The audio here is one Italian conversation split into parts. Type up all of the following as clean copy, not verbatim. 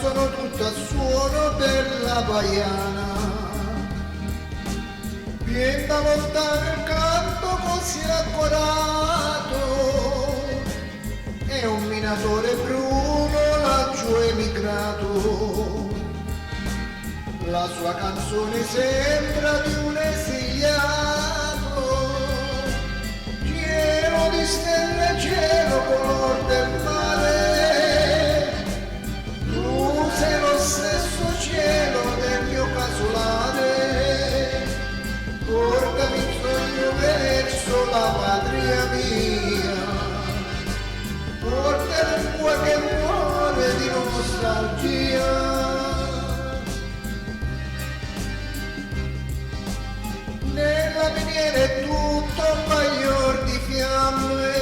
sono tutto a suono della baiana. Viene da lontano il canto così accorato, è un minatore bruno laggiù emigrato. La sua canzone sembra di un esiliato, pieno di stelle cielo color del mare. Tu sei lo stesso cielo del mio casolare, portami in sogno verso la patria mia, portami in qualche cuore di nostalgia. Nella miniera è tutto un baglior di fiamme,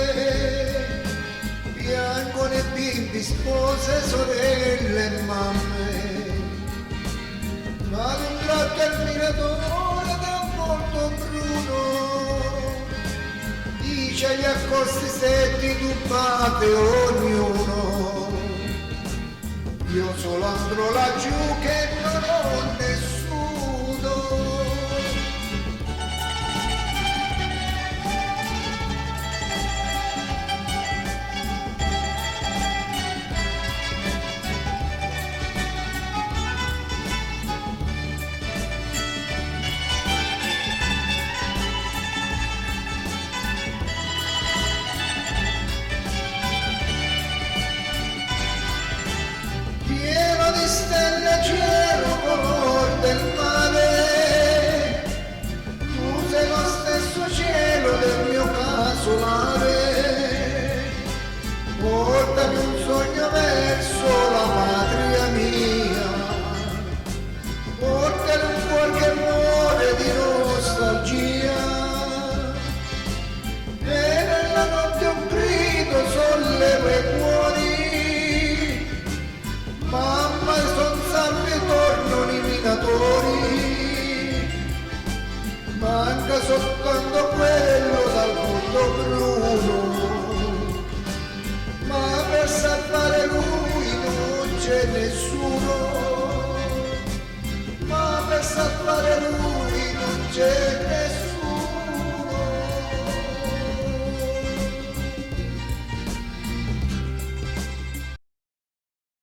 piangono e bimbi, spose, sorelle e mamme, ma ad un tratto il miratore da un volto bruno dice agli accosti stretti turbate ognuno: io solo andrò laggiù che non ho nessuno. Stelle cielo color del mare, tu sei lo stesso cielo del mio casolare, portami un sogno verso la patria mia, portami un cuore che muore di nostalgia, e nella notte un grido solleva i cuori. Mamma, son salvi e tornano i minatori, manca soltanto quello dal volto bruno, ma per salvare lui non c'è nessuno, ma per salvare lui non c'è nessuno.